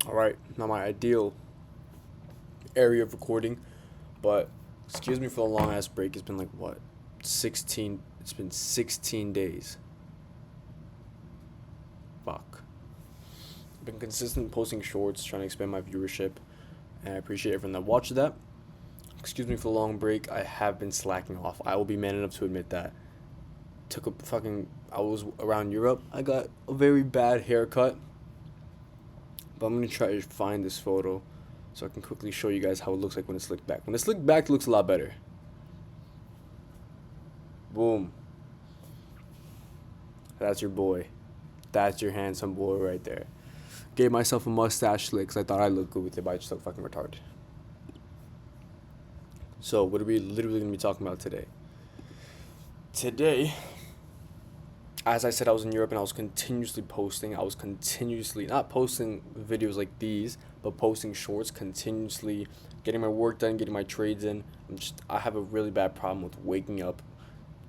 Alright, not my ideal area of recording, but excuse me for the long ass break. It's been like what? 16. It's been 16 days. Fuck. I've been consistent posting shorts, trying to expand my viewership, and I appreciate everyone that watched that. Excuse me for the long break. I have been slacking off. I will be man enough to admit that. I was around Europe. I got a very bad haircut, but I'm gonna try to find this photo so I can quickly show you guys how it looks like when it's slicked back. When it's slicked back, it looks a lot better. Boom. That's your boy. That's your handsome boy right there. Gave myself a mustache slick because I thought I looked good with it, but I just look fucking retarded. So, what are we literally going to be talking about today? Today, as I said, I was in Europe and I was continuously posting. I was continuously, not posting videos like these, but posting shorts continuously, getting my work done, getting my trades in. I have a really bad problem with waking up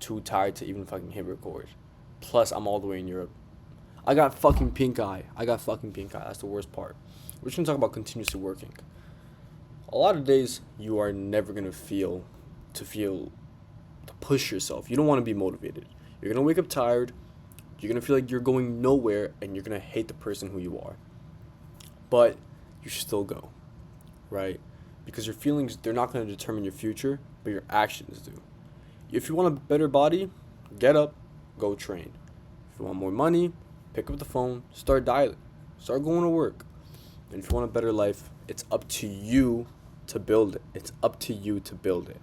too tired to even fucking hit record. Plus, I'm all the way in Europe. I got fucking pink eye. That's the worst part. We're just gonna talk about continuously working. A lot of days you are never gonna feel to push yourself. You don't want to be motivated. You're gonna wake up tired. You're gonna feel like you're going nowhere, and you're gonna hate the person who you are. But you should still go, right? Because your feelings, they're not gonna determine your future, but your actions do. If you want a better body, get up, go train. If you want more money, pick up the phone, start dialing, start going to work. And if you want a better life, it's up to you to build it. It's up to you to build it.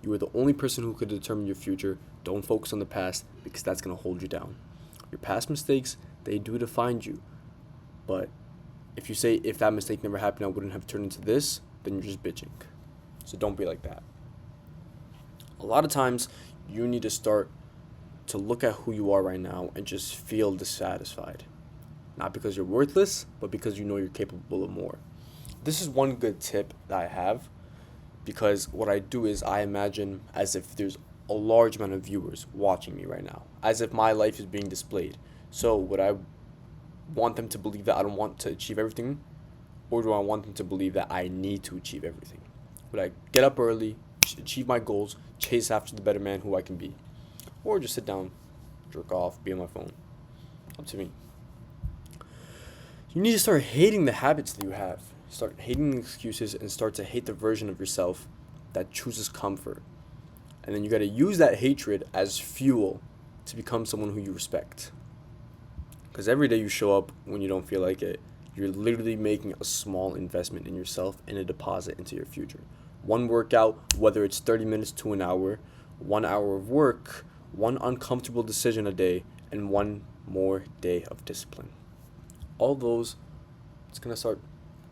You are the only person who could determine your future. Don't focus on the past because that's going to hold you down. Your past mistakes, they do define you. But if you say, if that mistake never happened, I wouldn't have turned into this, then you're just bitching. So don't be like that. A lot of times, you need to start to look at who you are right now and just feel dissatisfied. Not because you're worthless, but because you know you're capable of more. This is one good tip that I have, because what I do is I imagine as if there's a large amount of viewers watching me right now, as if my life is being displayed. So would I want them to believe that I don't want to achieve everything, or do I want them to believe that I need to achieve everything? Would I get up early, achieve my goals, chase after the better man who I can be, or just sit down, jerk off, be on my phone? Up to me. You need to start hating the habits that you have. Start hating the excuses and start to hate the version of yourself that chooses comfort. And then you got to use that hatred as fuel to become someone who you respect. Because every day you show up when you don't feel like it, you're literally making a small investment in yourself and a deposit into your future. One workout, whether it's 30 minutes to an hour, 1 hour of work, one uncomfortable decision a day, and one more day of discipline. All those, it's going to start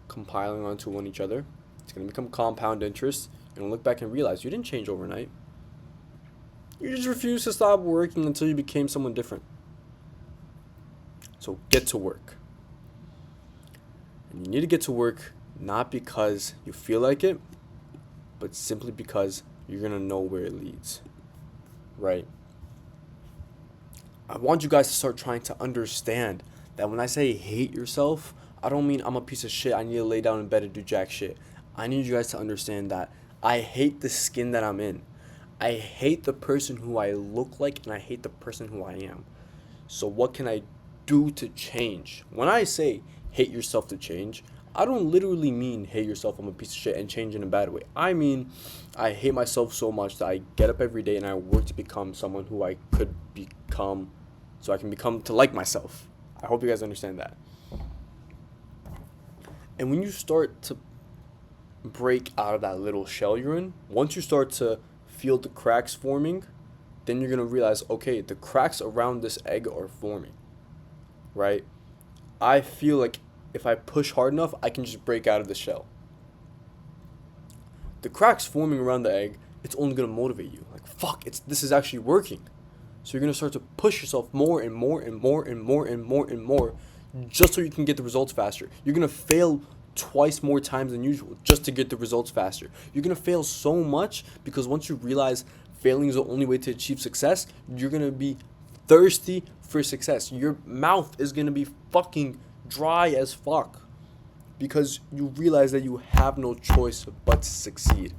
compiling onto one each other. It's going to become compound interest. You're going to look back and realize you didn't change overnight. You just refused to stop working until you became someone different. So get to work. And you need to get to work not because you feel like it, but simply because you're going to know where it leads. Right? I want you guys to start trying to understand that when I say hate yourself, I don't mean I'm a piece of shit, I need to lay down in bed and do jack shit. I need you guys to understand that I hate the skin that I'm in. I hate the person who I look like, and I hate the person who I am. So what can I do to change? When I say hate yourself to change, I don't literally mean hate yourself, I'm a piece of shit, and change in a bad way. I mean, I hate myself so much that I get up every day and I work to become someone who I could become, so I can become to like myself. I hope you guys understand that. And when you start to break out of that little shell you're in, once you start to feel the cracks forming, then you're going to realize, okay, the cracks around this egg are forming, right? I feel like if I push hard enough, I can just break out of the shell. The cracks forming around the egg, it's only going to motivate you. Like, fuck, this is actually working. So you're going to start to push yourself more and more and more and more and more and more just so you can get the results faster. You're going to fail twice more times than usual just to get the results faster. You're going to fail so much because once you realize failing is the only way to achieve success, you're going to be thirsty for success. Your mouth is going to be fucking dry as fuck. because you realize that you have no choice but to succeed.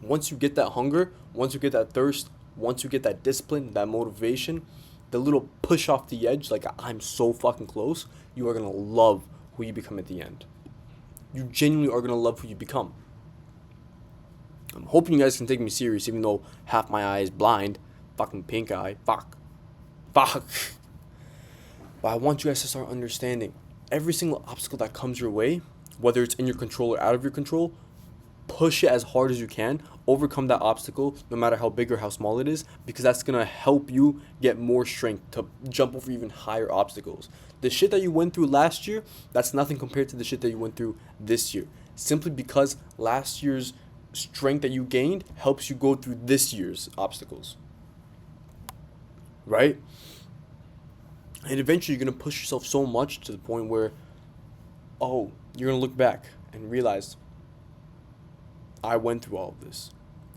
Once you get that hunger, once you get that thirst, once you get that discipline, that motivation, the little push off the edge, like I'm so fucking close, you are going to love who you become at the end. You genuinely are going to love who you become. I'm hoping you guys can take me serious, even though half my eye is blind. Fucking pink eye. Fuck. But I want you guys to start understanding every single obstacle that comes your way, whether it's in your control or out of your control, push it as hard as you can. Overcome that obstacle, no matter how big or how small it is, because that's going to help you get more strength to jump over even higher obstacles. The shit that you went through last year, that's nothing compared to the shit that you went through this year. Simply because last year's strength that you gained helps you go through this year's obstacles. Right? And eventually you're going to push yourself so much to the point where, oh, you're going to look back and realize, I went through all of this.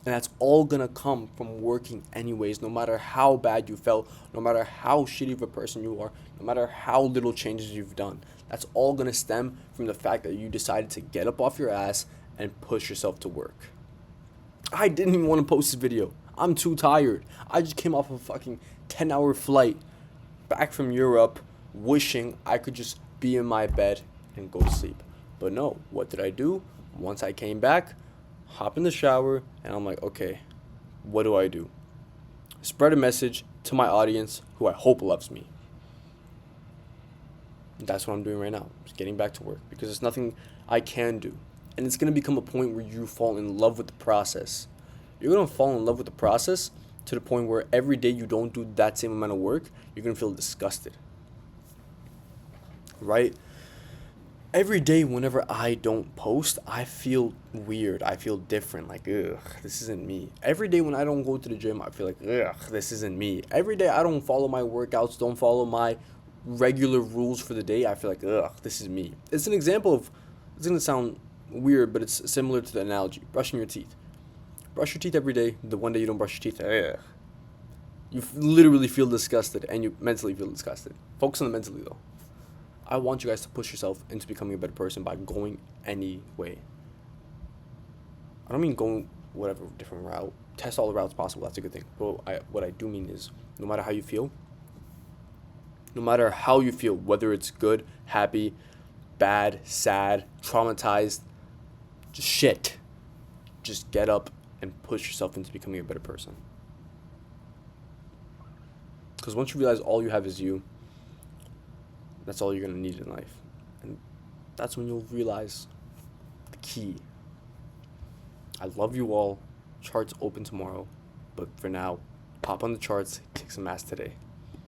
And that's all going to come from working anyways, no matter how bad you felt, no matter how shitty of a person you are, no matter how little changes you've done. That's all going to stem from the fact that you decided to get up off your ass and push yourself to work. I didn't even want to post this video. I'm too tired. I just came off a fucking 10-hour flight back from Europe, wishing I could just be in my bed and go to sleep. But no, what did I do? Once I came back, hop in the shower, and I'm like, okay, what do I do? Spread a message to my audience who I hope loves me. And that's what I'm doing right now. Just getting back to work because there's nothing I can do. And it's going to become a point where you fall in love with the process. You're going to fall in love with the process to the point where every day you don't do that same amount of work, you're going to feel disgusted. Right? Every day whenever I don't post, I feel weird. I feel different. Like, ugh, this isn't me. Every day when I don't go to the gym, I feel like, ugh, this isn't me. Every day I don't follow my workouts, don't follow my regular rules for the day, I feel like, ugh, this is me. It's an example of, it's going to sound weird, but it's similar to the analogy. Brushing your teeth. Brush your teeth every day. The one day you don't brush your teeth, ugh. You literally feel disgusted, and you mentally feel disgusted. Focus on the mentally, though. I want you guys to push yourself into becoming a better person by going any way. I don't mean going whatever different route. Test all the routes possible. That's a good thing. But what I do mean is, no matter how you feel, whether it's good, happy, bad, sad, traumatized, just shit, just get up and push yourself into becoming a better person. Because once you realize all you have is you, that's all you're going to need in life. And that's when you'll realize the key. I love you all. Charts open tomorrow. But for now, pop on the charts, kick some ass today.